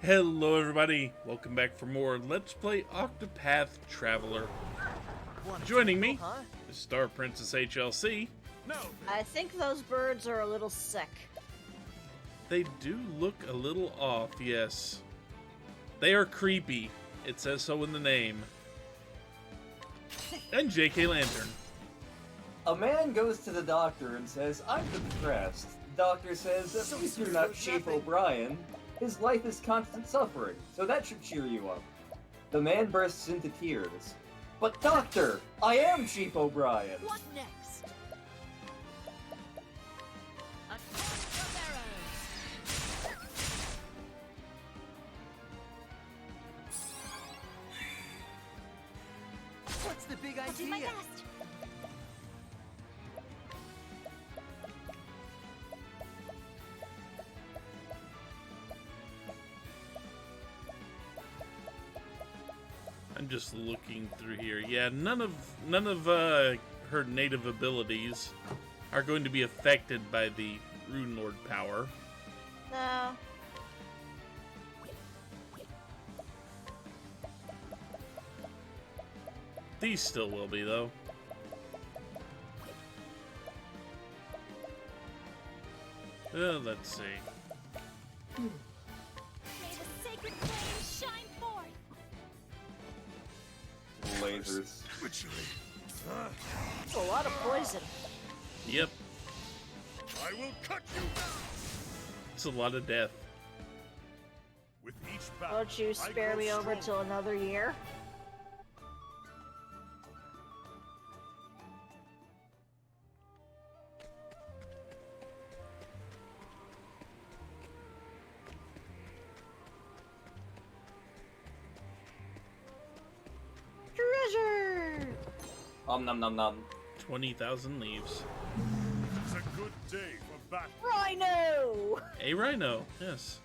Hello everybody, welcome back for more Let's Play Octopath Traveler. Joining me is StarPrincessHLC. No. I think those birds are a little sick. They do look a little off, yes. They are creepy, it says so in the name. And JKLantern. A man goes to the doctor and says, "I'm depressed." The doctor says, "At least you're not Chief O'Brien. His life is constant suffering, so that should cheer you up." The man bursts into tears. "But doctor, I am Chief O'Brien." What next? A torrent of arrows. What's the big I'll do my idea? best. I'm just looking through here. Yeah, none of her native abilities are going to be affected by the Rune Lord power. No. These still will be, though. Let's see. May the sacred flame shine forth. Lasers. It's a lot of poison. Yep, I will cut you it's a lot of death. with each battle. Won't you spare me over till another year? Treasure! Nom nom nom. 20,000 leaves. It's a good day for battle. Rhino! A rhino, yes.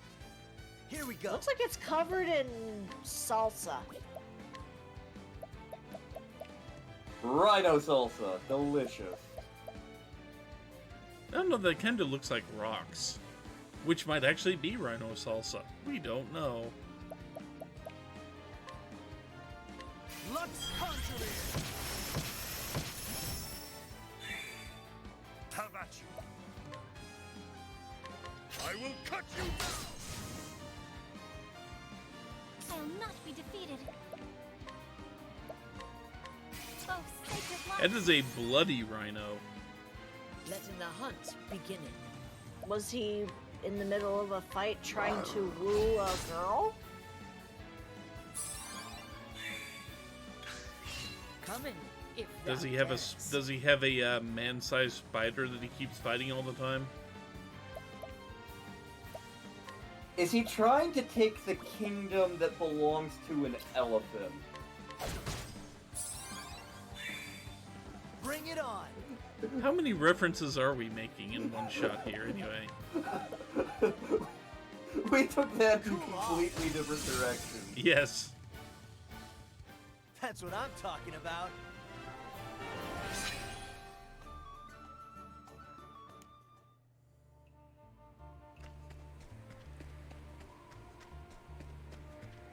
Here we go. Looks like it's covered in salsa. Rhino salsa. Delicious. I don't know, that kind of looks like rocks. Which might actually be rhino salsa. We don't know. Lux Conjuring. Have at you. I will cut you. I will not be defeated. Oh, sacred light. That is a bloody rhino. Letting the hunt begin. Was he in the middle of a fight trying to woo a girl? Coming. If Does thou he have darest. does he have a man-sized spider that he keeps fighting all the time? Is he trying to take the kingdom that belongs to an elephant? Bring it on. How many references are we making in one shot here, anyway? We took that in completely different directions. Yes. That's what I'm talking about.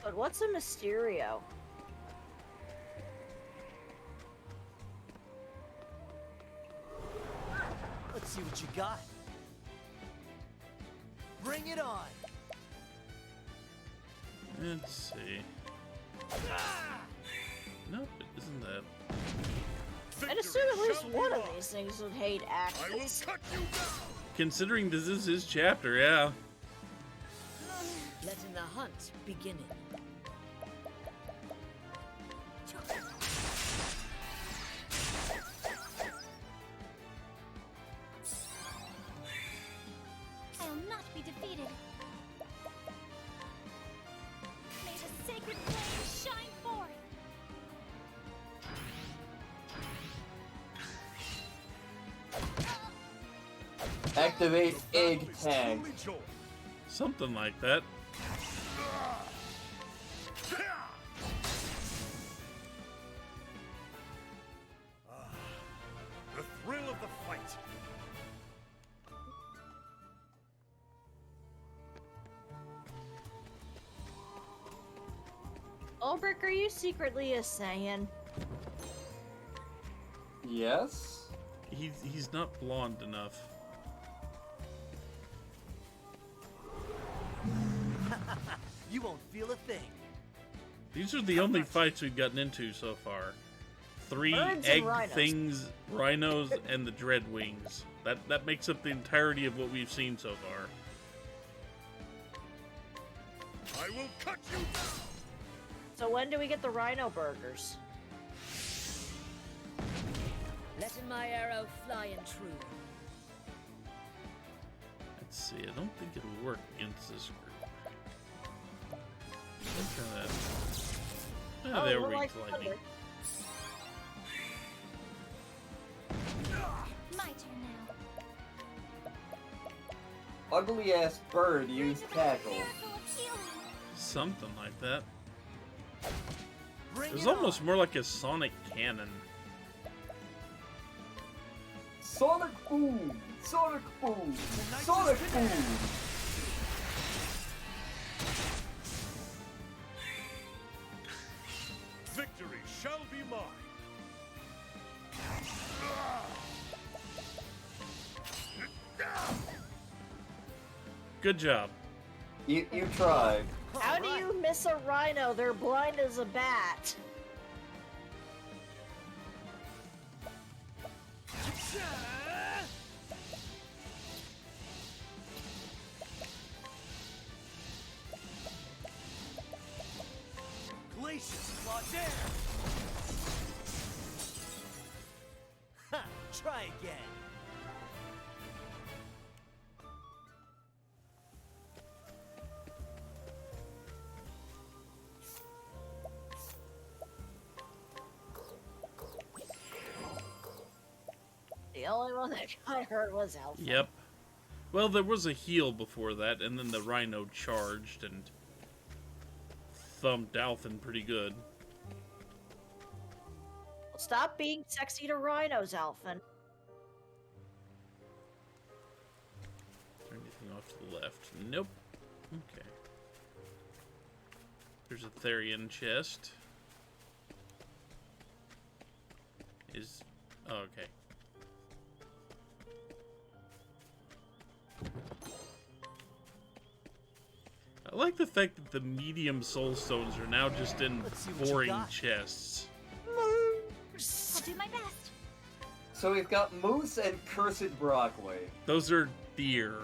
But what's a Mysterio? Let's see what you got. Bring it on. Let's see. Nope, it isn't that. I'd assume at least one of these things would hate I will actors. cut you down. Considering this is his chapter, yeah. Letting the hunt begin. I will not be defeated. May the sacred flame shine forth. Activate egg Battle is tank. truly joy. Something like that. The thrill of the fight. Ulbrich, are you secretly a Saiyan? Yes? He's not blonde enough. You won't feel a thing. These are the only fights we've gotten into so far. 3 Birds and egg rhinos. things, rhinos, and the dread wings. That makes up the entirety of what we've seen so far. I will cut you down! So when do we get the rhino burgers? Letting my arrow fly and true. Let's see, I don't think it'll work against this group. Let's try that. Ah, there we're we like go. thunder. My turn now. Ugly ass bird used tackle. Miracle of healing. Something like that. Bring It was it almost on. more like a sonic cannon. Sonic boom! Sonic boom! Sonic boom! Victory shall be mine! Good job. You tried. How do you miss a rhino? They're blind as a bat. Glacius Claudaire! Ha! Try again. The only one that got hurt was Alfyn. Yep. Well, there was a heal before that, and then the rhino charged and thumped Alfyn pretty good. Stop being sexy to rhinos, Alfyn. Is there anything off to the left? Nope. Okay. There's a Therian chest. Oh, okay. I like the fact that the medium soul stones are now just in Let's see what you boring got. chests. I'll do my best. So we've got moose and cursed broccoli. Those are deer,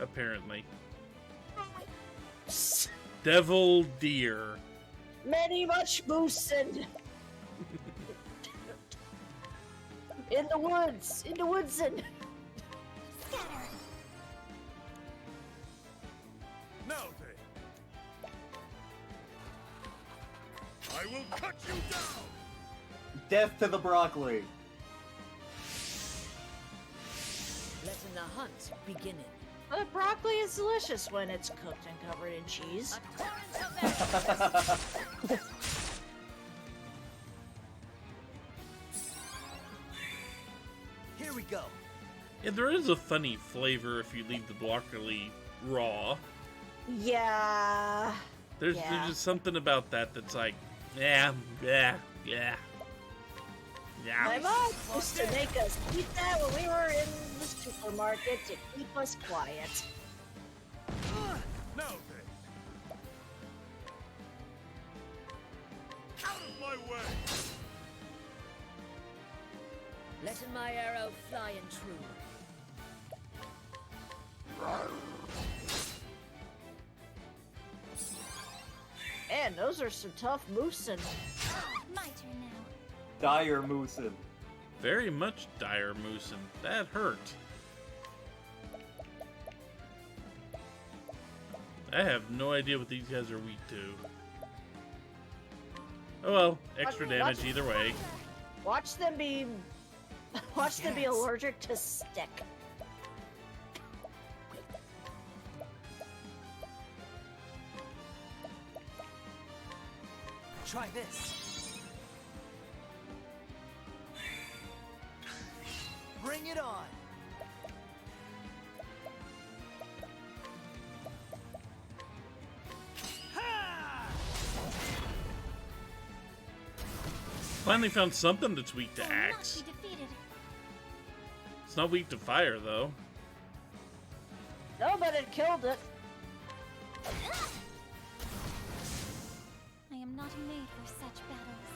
apparently. Devil deer. Many much moose and in the woods, and Scatter. Now then! I will cut you down! Death to the broccoli. Letting the hunt begin. but broccoli is delicious when it's cooked and covered in cheese. A torrent of arrows. Here we go. Yeah, there is a funny flavor if you leave the broccoli raw. Yeah. There's Yeah. just something about that that's like, yeah. My mom used to make us eat that when we were in the supermarket to keep us quiet. Now then! Out of my way! Letting my arrow fly and true. Man, those are some tough moose and My turn now. Dire moosin. Very much dire moosin'. That hurt. I have no idea what these guys are weak to. Oh well, extra damage either way. watch them be allergic to stick. Try this. Bring it on. Ha! Finally found something that's weak to Will not axe. be defeated. It's not weak to fire, though. No, but it killed it. I am not made for such battles.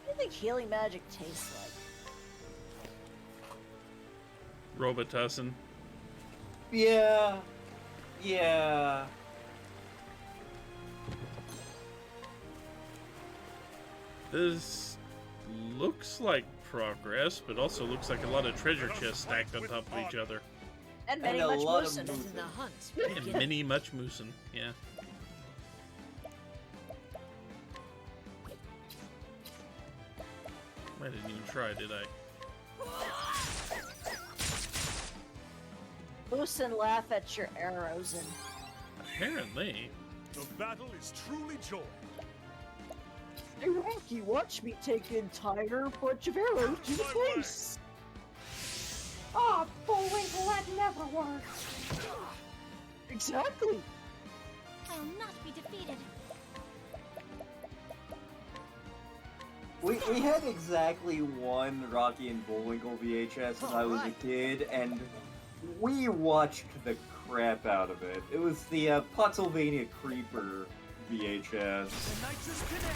What do you think healing magic tastes like? Robitussin. Yeah. Yeah. This looks like progress, but also looks like a lot of treasure chests stacked on top of each other. And many And a much lot of moosin. moosin. The hunt. And begins. many much moosin, yeah. I didn't even try, did I? Moosin laugh at your arrows and Apparently. The battle is truly joy. hey Rocky, watch me take an entire bunch of arrows to the face. Ah, Bullwinkle, that never works. Exactly. I will not be defeated. We had exactly one Rocky and Bullwinkle VHS when I was a Alright. kid, and we watched the crap out of it. It was the Pottsylvania Creeper VHS. The nitrous canal.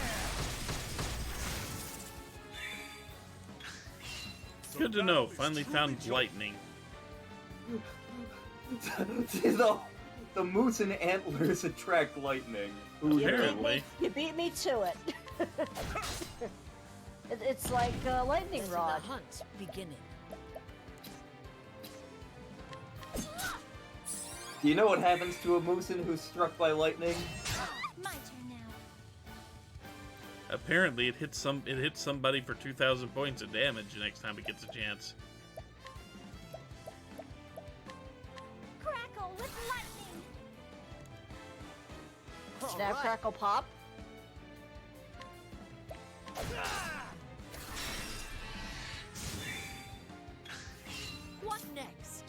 Good to know. Finally found lightning. the moose and antlers attract lightning. Who You Apparently. beat me, you beat me to it. It's like a lightning The rod. hunt beginning. Do you know what happens to a moosin who's struck by lightning? My turn now. Apparently, it hits somebody for 2,000 points of damage next time it gets a chance. Crackle with lightning. Snap, Alright. crackle, pop. What next?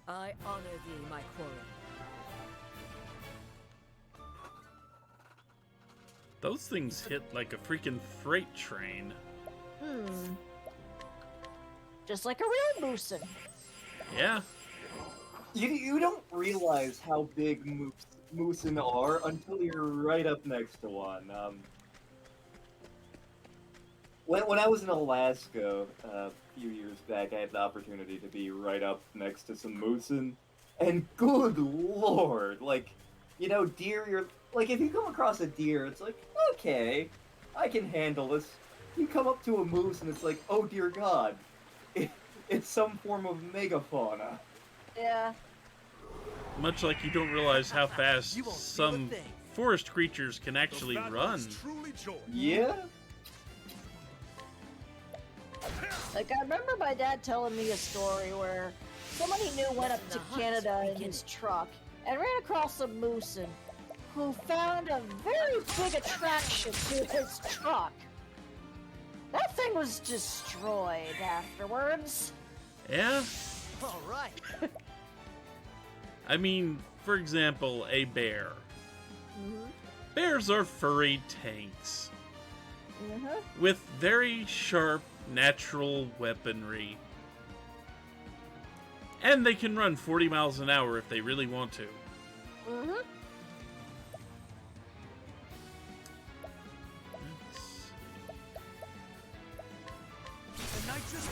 I honor thee, my quarry. Those things hit like a freaking freight train. Just like a real moosin. Yeah. You don't realize how big moosin are until you're right up next to one. When I was in Alaska a few years back, I had the opportunity to be right up next to some moosin, and good lord, like, you know, deer. You're like, if you come across a deer, it's like, okay, I can handle this. You come up to a moose, and it's like, oh dear God, it's some form of megafauna. Yeah. Much like you don't realize how fast You won't feel a some thing. forest creatures can The actually battle run. is truly joy. Yeah. Like, I remember my dad telling me a story where someone he knew went up to The hunt Canada in begins. his truck and ran across a moosin who found a very big attraction to his truck. That thing was destroyed afterwards. Yeah? All right. I mean, for example, a bear. Mm-hmm. Bears are furry tanks Mm-hmm. with very sharp natural weaponry. And they can run 40 miles an hour if they really want to. Mm-hmm. The nitrous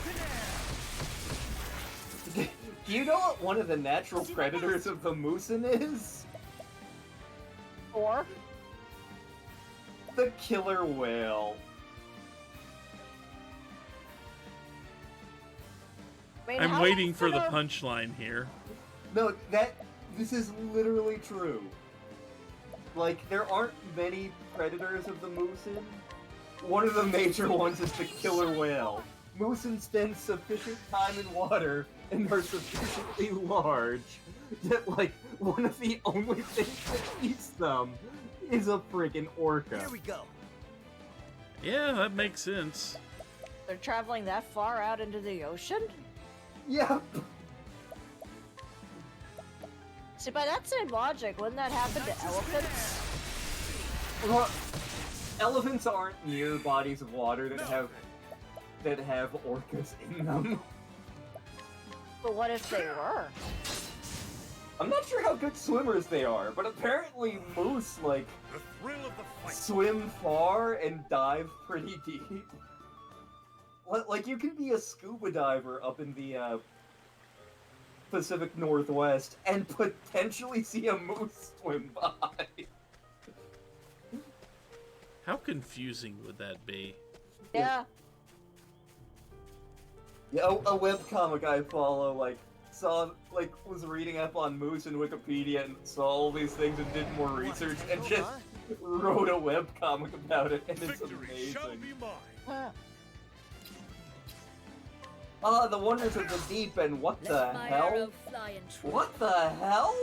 canal. Do you know what one of the natural predators of the moosin is? Or The killer whale. I mean, I'm how waiting for the often punchline here. No, this is literally true. Like, there aren't many predators of the Moosin. One of the major ones is the killer whale. Moosin spend sufficient time in water and are sufficiently large that, like, one of the only things that eats them is a friggin' orca. Here we go. Yeah, that makes sense. they're traveling that far out into the ocean? Yep. See, by that same logic, wouldn't that happen to elephants? Well, elephants aren't near bodies of water that have orcas in them. But what if they were? I'm not sure how good swimmers they are, but apparently moose, like, The thrill of the fight. swim far and dive pretty deep. Like, you can be a scuba diver up in the Pacific Northwest and potentially see a moose swim by. How confusing would that be? Yeah. Yeah, a webcomic I follow, was reading up on moose in Wikipedia and saw all these things and did more research and just wrote a webcomic about it, and it's Victory shall amazing. be mine. Huh. Ah, the wonders of the deep, and what the Let my hell? arrow fly and true. What the hell?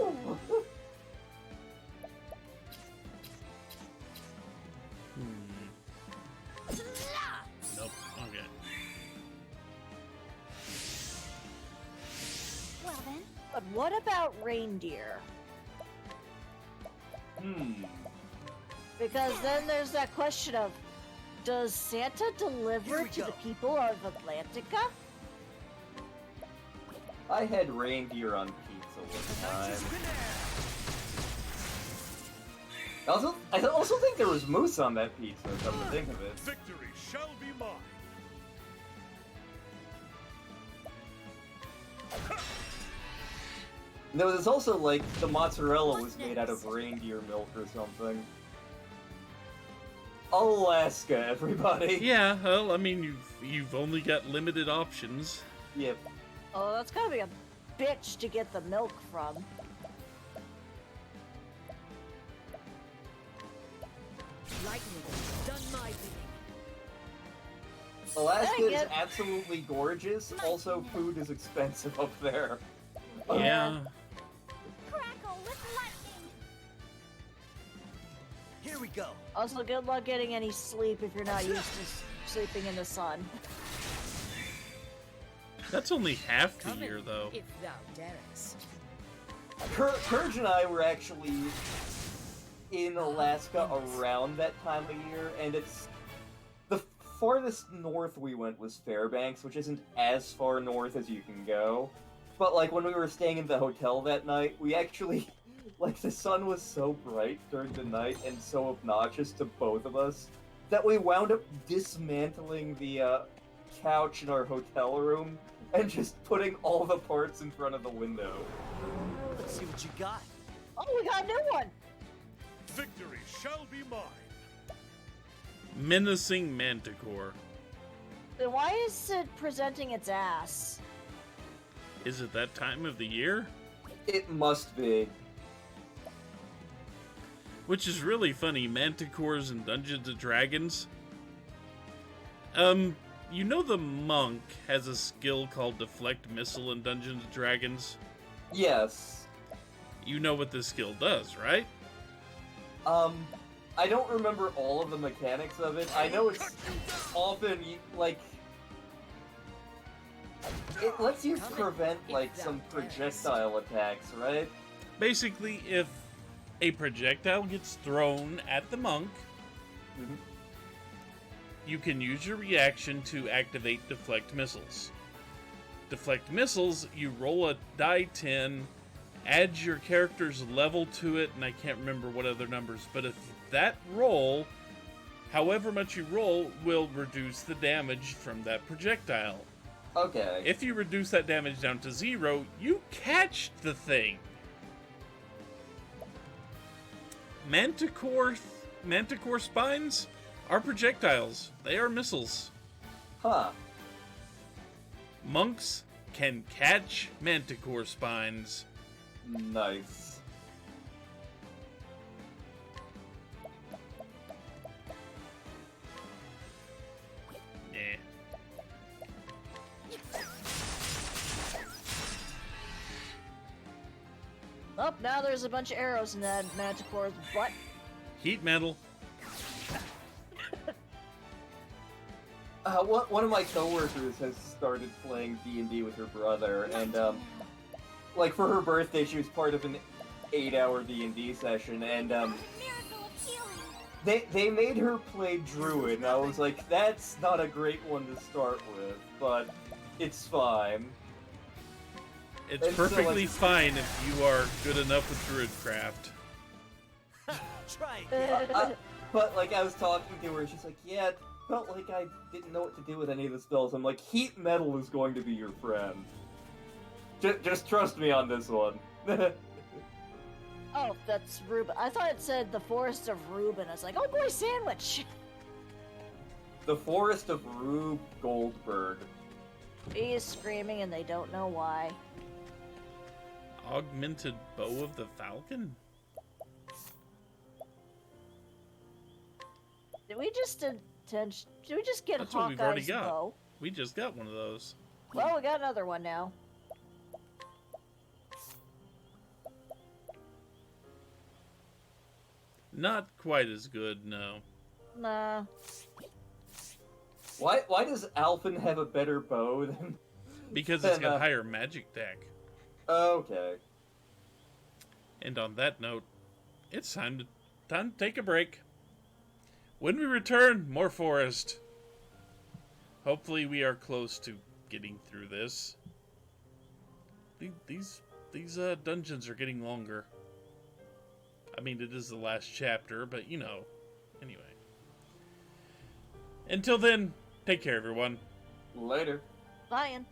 Nope. Okay. Well then, But what about reindeer? Because then there's that question of, does Santa deliver Here we to go. the people of Atlantica? I had reindeer on pizza one time. I also think there was moose on that pizza, come to think of it. Victory shall be mine. There was also, like, the mozzarella was made out of reindeer milk or something. Alaska, everybody! Yeah, well, I mean, you've only got limited options. Yep. Oh, that's gotta be a bitch to get the milk from. Lightning, done my bidding. Alaska Dang is it. absolutely gorgeous, also food is expensive up there. Yeah. crackle with lightning. Here we go. Also, good luck getting any sleep if you're not used to sleeping in the sun. That's only half the Come year, in, though. if thou darest. Courage and I were actually in Alaska around that time of year, and it's... The farthest north we went was Fairbanks, which isn't as far north as you can go. But, like, when we were staying in the hotel that night, we actually... Like, the sun was so bright during the night and so obnoxious to both of us that we wound up dismantling the, couch in our hotel room and just putting all the parts in front of the window. Let's see what you got. Oh, we got a new one! Victory shall be mine. Menacing Manticore. Then why is it presenting its ass? Is it that time of the year? It must be. Which is really funny, Manticores in Dungeons & Dragons. You know the monk has a skill called Deflect Missile in Dungeons & Dragons? Yes. You know what this skill does, right? I don't remember all of the mechanics of it. I know it's often, like... It lets you prevent, like, some projectile attacks, right? Basically, if a projectile gets thrown at the monk, Mhm. you can use your reaction to activate Deflect Missiles. Deflect Missiles, you roll a die 10, add your character's level to it, and I can't remember what other numbers, but if that roll, however much you roll, will reduce the damage from that projectile. Okay. If you reduce that damage down to 0, you catch the thing. Manticore spines are projectiles. They are missiles. Huh. Monks can catch manticore spines. Nice. Eh. Oh, now there's a bunch of arrows in that manticore's butt. Heat metal. One of my coworkers has started playing D&D with her brother, and like for her birthday, she was part of an 8-hour D&D session, and Miracle of healing. they made her play Druid, and I was like, that's not a great one to start with, but it's fine. It's And so, perfectly like- fine if you are good enough with Druidcraft. Try again. But like I was talking to her, she's like, yeah, it felt like I didn't know what to do with any of the spells. I'm like, heat metal is going to be your friend. Just trust me on this one. Oh, that's Reuben. I thought it said the Forest of Reuben. I was like, oh boy, sandwich! The Forest of Rube Goldberg. He is screaming and they don't know why. Augmented Bow of the Falcon? Did we just get That's what we've already Hawkeye's got. bow? We just got one of those. Well, we got another one now. Not quite as good, no. Nah. Why does Alfyn have a better bow than... Because it's Then, got higher magic deck. Okay. And on that note, it's time to take a break. When we return, more forest. Hopefully we are close to getting through this. These dungeons are getting longer. I mean, it is the last chapter, but you know. Anyway. Until then, take care, everyone. Later. Lion.